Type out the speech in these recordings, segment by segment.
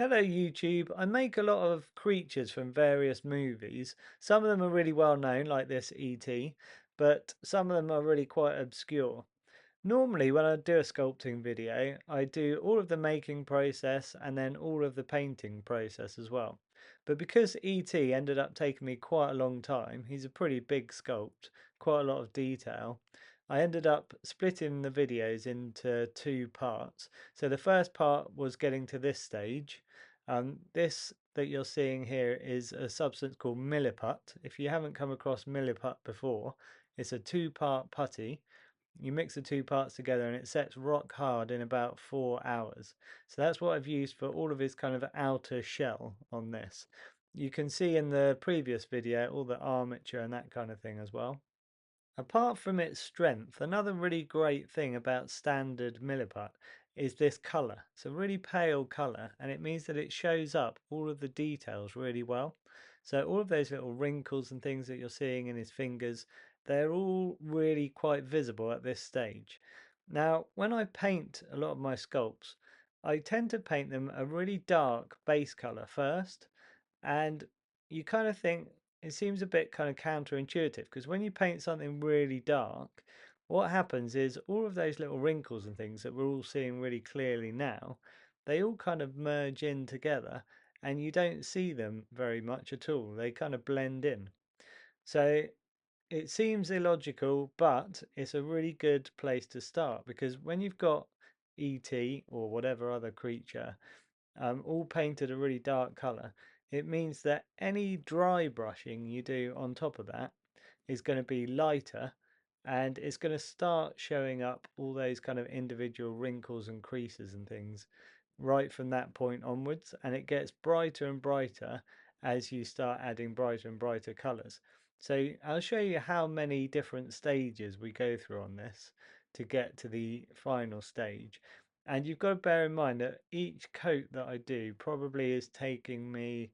Hello YouTube. I make a lot of creatures from various movies. Some of them are really well known, like this E.T., but some of them are really quite obscure. Normally when I do a sculpting video, I do all of the making process and then all of the painting process as well. But because E.T. ended up taking me quite a long time, he's a pretty big sculpt, quite a lot of detail. I ended up splitting the videos into two parts. So the first part was getting to this stage. This that you're seeing here is a substance called Milliput. If you haven't come across Milliput before, it's a two-part putty. You mix the two parts together and it sets rock hard in about 4 hours. So that's what I've used for all of his kind of outer shell on this. You can see in the previous video all the armature and that kind of thing as well. Apart from its strength, another really great thing about standard Milliput is this colour. It's a really pale colour and it means that it shows up all of the details really well. So all of those little wrinkles and things that you're seeing in his fingers, they're all really quite visible at this stage. Now, when I paint a lot of my sculpts, I tend to paint them a really dark base colour first, and you kind of think it seems a bit kind of counterintuitive because when you paint something really dark, what happens is all of those little wrinkles and things that we're all seeing really clearly now, they all kind of merge in together and you don't see them very much at all. They kind of blend in. So it seems illogical, but it's a really good place to start because when you've got ET or whatever other creature all painted a really dark colour, it means that any dry brushing you do on top of that is going to be lighter and it's going to start showing up all those kind of individual wrinkles and creases and things right from that point onwards, and it gets brighter and brighter as you start adding brighter and brighter colours. So I'll show you how many different stages we go through on this to get to the final stage. And you've got to bear in mind that each coat that I do probably is taking me,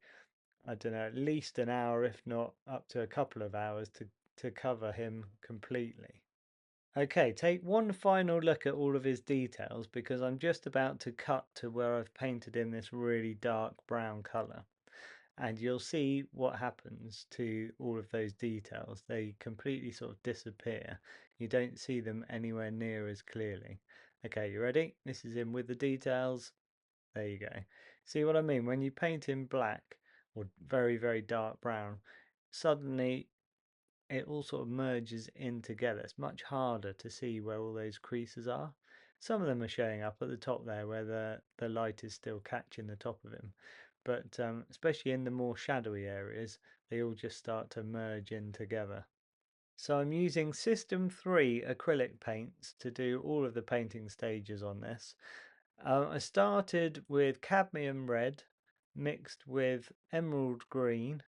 I don't know, at least an hour, if not up to a couple of hours to cover him completely. Okay, take one final look at all of his details because I'm just about to cut to where I've painted in this really dark brown colour. And you'll see what happens to all of those details. They completely sort of disappear. You don't see them anywhere near as clearly. Okay, you ready? This is in with the details. There you go. See what I mean? When you paint in black or very, very dark brown, suddenly it all sort of merges in together. It's much harder to see where all those creases are. Some of them are showing up at the top there where the light is still catching the top of him. But especially in the more shadowy areas, they all just start to merge in together. So I'm using System 3 acrylic paints to do all of the painting stages on this. I started with cadmium red mixed with emerald green.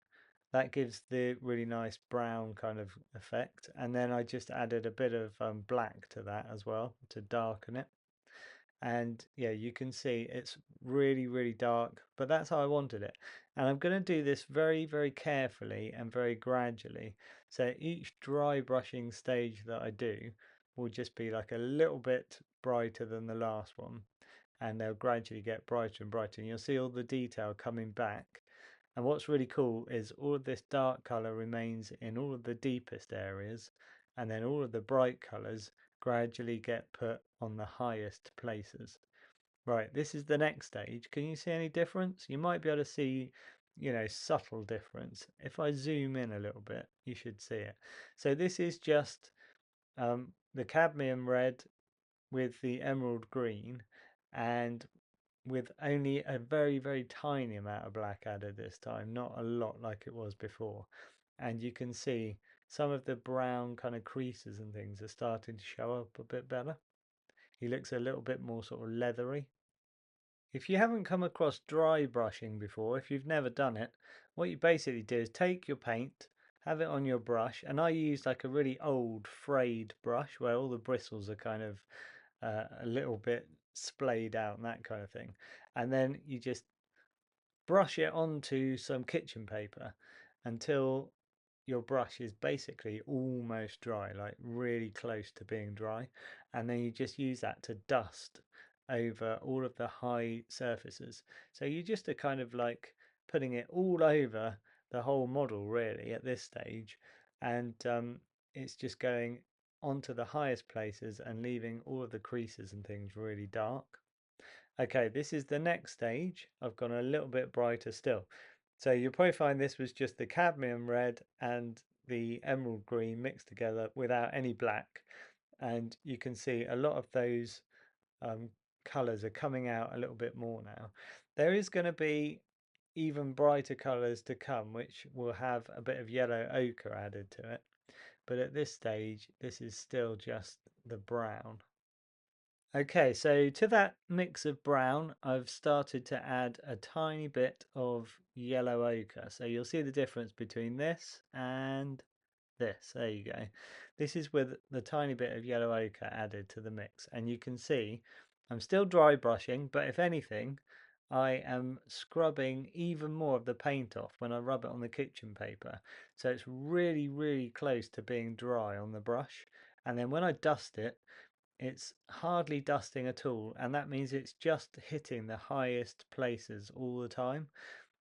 That gives the really nice brown kind of effect. And then I just added a bit of black to that as well to darken it. And yeah, you can see it's really, really dark, but that's how I wanted it. And I'm going to do this very, very carefully and very gradually. So each dry brushing stage that I do will just be like a little bit brighter than the last one. And they'll gradually get brighter and brighter. And you'll see all the detail coming back. And what's really cool is all of this dark color remains in all of the deepest areas, and then all of the bright colors gradually get put on the highest places. Right, this is the next stage. Can you see any difference? You might be able to see, subtle difference. If I zoom in a little bit, you should see it. So this is just the cadmium red with the emerald green, and with only a very, very tiny amount of black added this time, not a lot like it was before. And you can see some of the brown kind of creases and things are starting to show up a bit better. He looks a little bit more sort of leathery. If you haven't come across dry brushing before, if you've never done it, what you basically do is take your paint, have it on your brush, and I use like a really old frayed brush where all the bristles are kind of a little bit splayed out and that kind of thing. And then you just brush it onto some kitchen paper until your brush is basically almost dry, like really close to being dry. And then you just use that to dust over all of the high surfaces. So you just are kind of like putting it all over the whole model really at this stage, and it's just going onto the highest places and leaving all of the creases and things really dark. Okay, this is the next stage. I've gone a little bit brighter still. So you'll probably find this was just the cadmium red and the emerald green mixed together without any black. And you can see a lot of those um, colours are coming out a little bit more now. There is going to be even brighter colours to come, which will have a bit of yellow ochre added to it. But at this stage, this is still just the brown. Okay, so to that mix of brown, I've started to add a tiny bit of yellow ochre. So you'll see the difference between this and this. There you go. This is with the tiny bit of yellow ochre added to the mix. And you can see I'm still dry brushing, but if anything, I am scrubbing even more of the paint off when I rub it on the kitchen paper. So it's really, really close to being dry on the brush. And then when I dust it, it's hardly dusting at all, and that means it's just hitting the highest places all the time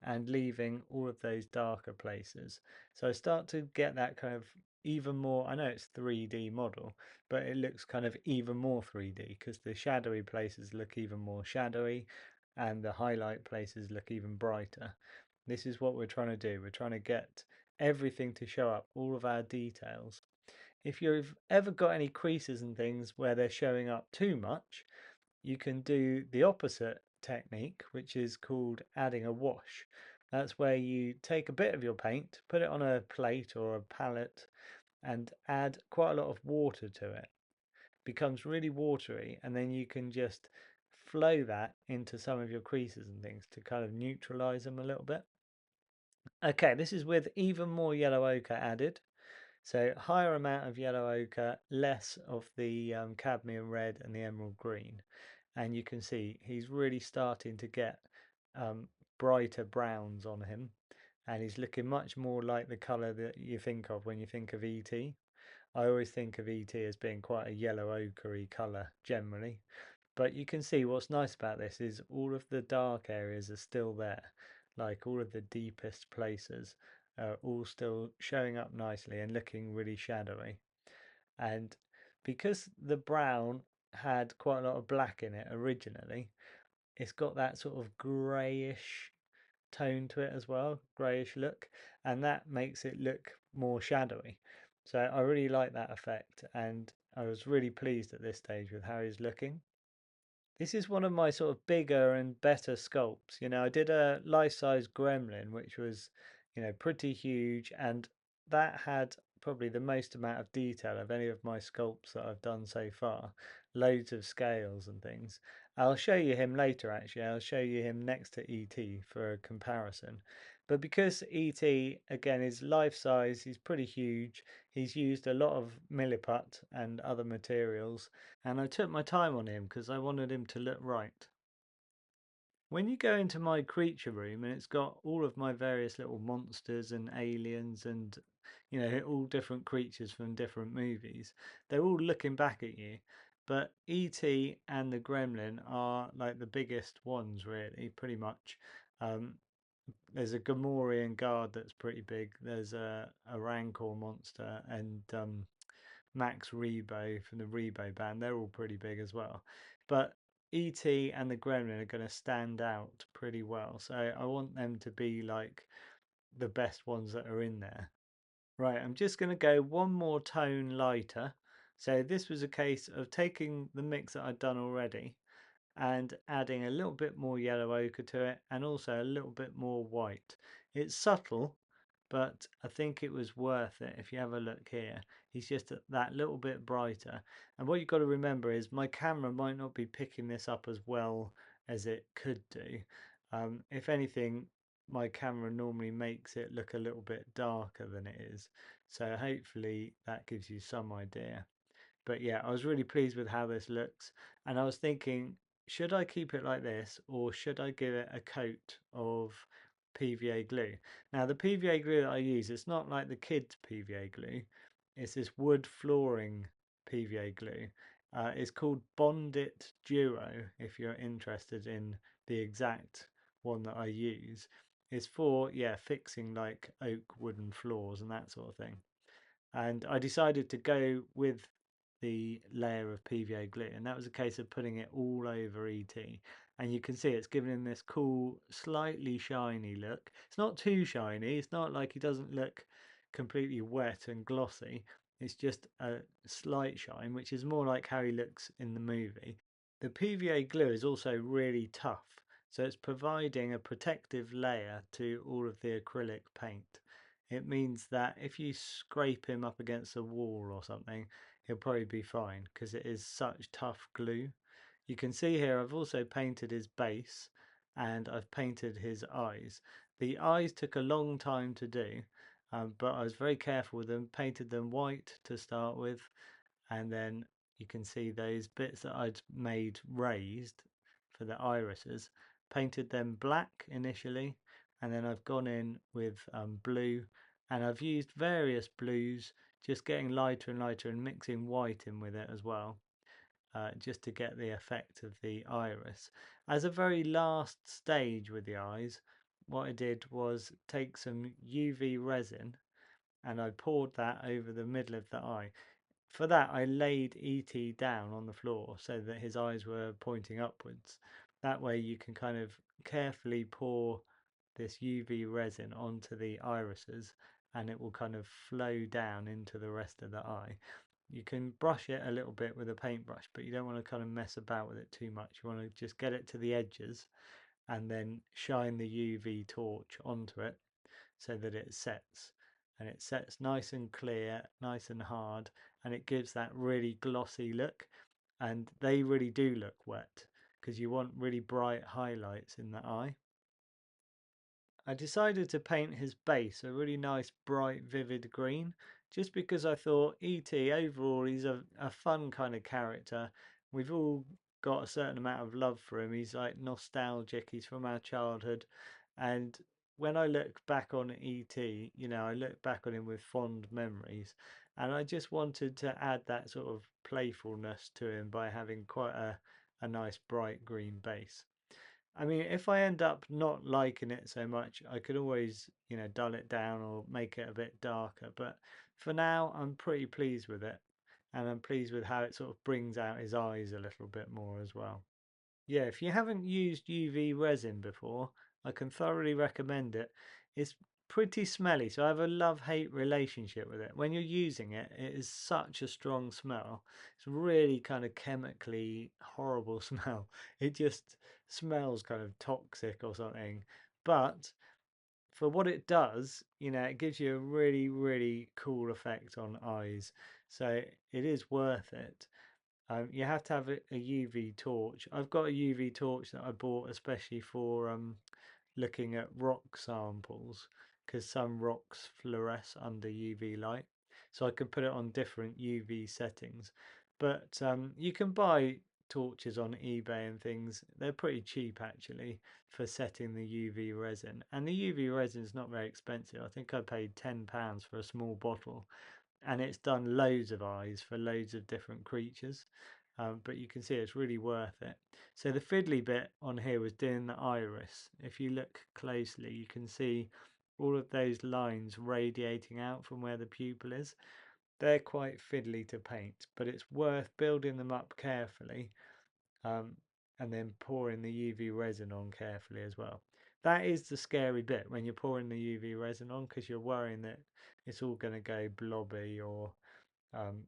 and leaving all of those darker places. So I start to get that kind of even more, I know it's 3D model, but it looks kind of even more 3D because the shadowy places look even more shadowy and the highlight places look even brighter. This is what we're trying to do. We're trying to get everything to show up, all of our details. If you've ever got any creases and things where they're showing up too much, you can do the opposite technique, which is called adding a wash. That's where you take a bit of your paint, put it on a plate or a palette, and add quite a lot of water to it. It becomes really watery, and then you can just flow that into some of your creases and things to kind of neutralize them a little bit. Okay, this is with even more yellow ochre added. So higher amount of yellow ochre, less of the cadmium red and the emerald green. And you can see he's really starting to get um, brighter browns on him. And he's looking much more like the colour that you think of when you think of E.T. I always think of E.T. as being quite a yellow ochre colour generally. But you can see what's nice about this is all of the dark areas are still there, like all of the deepest places are all still showing up nicely and looking really shadowy. And because the brown had quite a lot of black in it originally, it's got that sort of greyish tone to it as well, greyish look, and that makes it look more shadowy. So I really like that effect, and I was really pleased at this stage with how he's looking. This is one of my sort of bigger and better sculpts. I did a life-size gremlin, which was, pretty huge, and that had probably the most amount of detail of any of my sculpts that I've done so far. Loads of scales and things. I'll show you him later, actually. I'll show you him next to E.T. for a comparison. But because E.T. again is life-size, he's pretty huge. He's used a lot of Milliput and other materials, and I took my time on him because I wanted him to look right. When you go into my creature room and it's got all of my various little monsters and aliens and all different creatures from different movies, they're all looking back at you. But E.T. and the Gremlin are like the biggest ones, really, pretty much. Um, there's a Gamorrean guard that's pretty big. There's a Rancor monster and Max Rebo from the Rebo band. They're all pretty big as well. But E.T. and the Gremlin are going to stand out pretty well. So I want them to be like the best ones that are in there. Right, I'm just going to go one more tone lighter. So this was a case of taking the mix that I'd done already and adding a little bit more yellow ochre to it and also a little bit more white. It's subtle, but I think it was worth it. If you have a look here, he's just that little bit brighter. And what you've got to remember is my camera might not be picking this up as well as it could do. If anything, my camera normally makes it look a little bit darker than it is. So hopefully that gives you some idea. But yeah, I was really pleased with how this looks, and I was thinking, should I keep it like this or should I give it a coat of PVA glue? Now the PVA glue that I use, it's not like the kids PVA glue, it's this wood flooring PVA glue. It's called Bond It Duo, if you're interested in the exact one that I use. It's for, yeah, fixing like oak wooden floors and that sort of thing. And I decided to go with the layer of PVA glue, and that was a case of putting it all over ET. And you can see it's giving him this cool, slightly shiny look. It's not too shiny, it's not like he doesn't look completely wet and glossy. It's just a slight shine, which is more like how he looks in the movie. The PVA glue is also really tough, so it's providing a protective layer to all of the acrylic paint. It means that if you scrape him up against a wall or something, he'll probably be fine because it is such tough glue. You can see here I've also painted his base and I've painted his eyes. The eyes took a long time to do, but I was very careful with them, painted them white to start with, and then you can see those bits that I'd made raised for the irises, painted them black initially, and then I've gone in with blue, and I've used various blues, just getting lighter and lighter and mixing white in with it as well, just to get the effect of the iris. As a very last stage with the eyes, what I did was take some UV resin and I poured that over the middle of the eye. For that, I laid E.T. down on the floor so that his eyes were pointing upwards. That way you can kind of carefully pour this UV resin onto the irises and it will kind of flow down into the rest of the eye. You can brush it a little bit with a paintbrush, but you don't want to kind of mess about with it too much. You want to just get it to the edges and then shine the UV torch onto it so that it sets, and it sets nice and clear, nice and hard, and it gives that really glossy look. And they really do look wet because you want really bright highlights in the eye. I decided to paint his base a really nice bright vivid green just because I thought E.T. overall he's a fun kind of character. We've all got a certain amount of love for him. He's like nostalgic, he's from our childhood, and when I look back on E.T., you know, I look back on him with fond memories, and I just wanted to add that sort of playfulness to him by having quite a nice bright green base. I mean, if I end up not liking it so much, I could always, you know, dull it down or make it a bit darker. But for now, I'm pretty pleased with it. And I'm pleased with how it sort of brings out his eyes a little bit more as well. Yeah, if you haven't used UV resin before, I can thoroughly recommend it. It's pretty smelly, so I have a love-hate relationship with it. When you're using it, it is such a strong smell. It's really kind of chemically horrible smell. It just smells kind of toxic or something. But for what it does, you know, it gives you a really, really cool effect on eyes. So it is worth it. You have to have a UV torch. I've got a UV torch that I bought especially for looking at rock samples because some rocks fluoresce under UV light. So I can put it on different UV settings. But you can buy torches on eBay and things. They're pretty cheap actually for setting the UV resin. And the UV resin is not very expensive. I think I paid £10 for a small bottle and it's done loads of eyes for loads of different creatures. But you can see it's really worth it. So the fiddly bit on here was doing the iris. If you look closely, you can see all of those lines radiating out from where the pupil is. They're quite fiddly to paint, but it's worth building them up carefully, um, and then pouring the UV resin on carefully as well. That is the scary bit when you're pouring the UV resin on because you're worrying that it's all going to go blobby or um,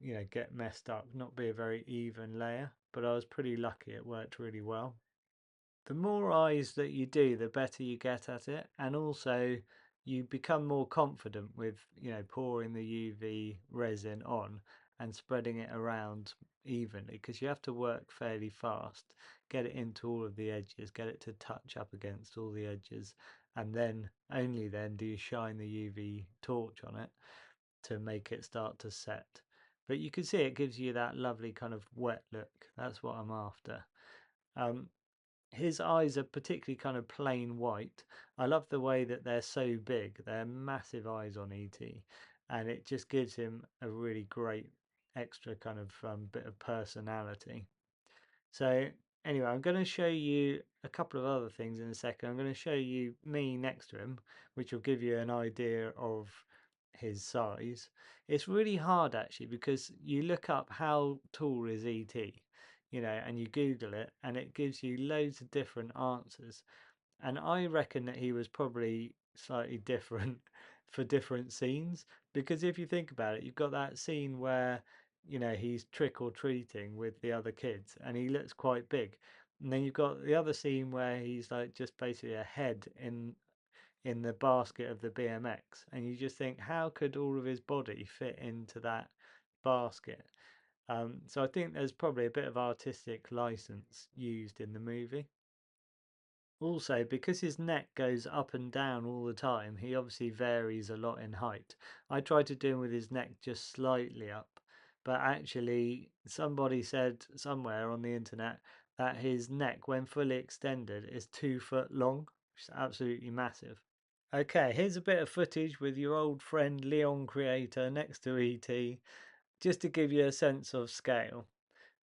you know, get messed up, not be a very even layer. But I was pretty lucky, it worked really well. The more eyes that you do, the better you get at it, and also you become more confident with, you know, pouring the UV resin on and spreading it around evenly because you have to work fairly fast, get it into all of the edges, get it to touch up against all the edges, and then only then do you shine the UV torch on it to make it start to set. But you can see it gives you that lovely kind of wet look. That's what I'm after. Um, his eyes are particularly kind of plain white. I love the way that they're so big. They're massive eyes on ET, and it just gives him a really great extra kind of bit of personality. So anyway, I'm going to show you a couple of other things in a second. I'm going to show you me next to him, which will give you an idea of his size. It's really hard actually because you look up how tall is ET, you know, and you Google it and it gives you loads of different answers. And I reckon that he was probably slightly different for different scenes because if you think about it, you've got that scene where you know he's trick or treating with the other kids and he looks quite big, and then you've got the other scene where he's like just basically a head in the basket of the BMX, and you just think how could all of his body fit into that basket. So I think there's probably a bit of artistic license used in the movie. Also, because his neck goes up and down all the time, he obviously varies a lot in height. I tried to do him with his neck just slightly up, but actually somebody said somewhere on the internet that his neck, when fully extended, is 2 foot long, which is absolutely massive. Okay, here's a bit of footage with your old friend Leon Creator next to ET, just to give you a sense of scale.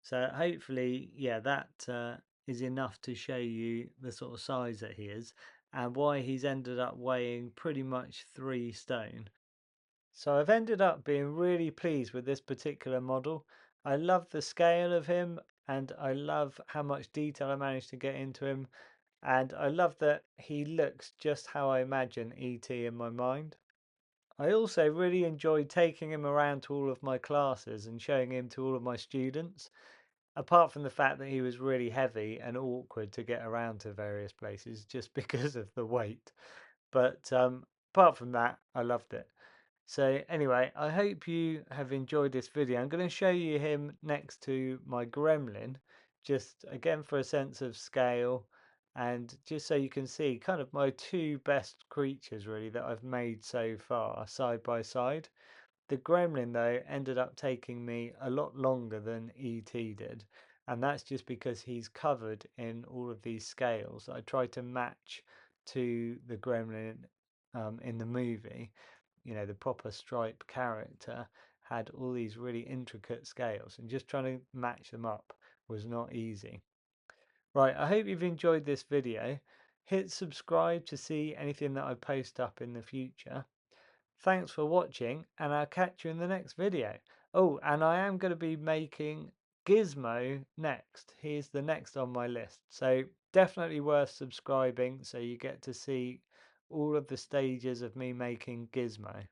So hopefully, yeah, that is enough to show you the sort of size that he is and why he's ended up weighing pretty much 3 stone. So I've ended up being really pleased with this particular model. I love the scale of him and I love how much detail I managed to get into him, and I love that he looks just how I imagine ET in my mind. I also really enjoyed taking him around to all of my classes and showing him to all of my students. Apart from the fact that he was really heavy and awkward to get around to various places just because of the weight. But apart from that, I loved it. So anyway, I hope you have enjoyed this video. I'm going to show you him next to my gremlin, just again for a sense of scale and just so you can see kind of my two best creatures really that I've made so far side by side. The Gremlin, though, ended up taking me a lot longer than E.T. did, and that's just because he's covered in all of these scales. I tried to match to the Gremlin in the movie. You know, the proper stripe character had all these really intricate scales, and just trying to match them up was not easy. Right, I hope you've enjoyed this video. Hit subscribe to see anything that I post up in the future. Thanks for watching, and I'll catch you in the next video. Oh, and I am going to be making Gizmo next. He's the next on my list. So definitely worth subscribing so you get to see all of the stages of me making Gizmo.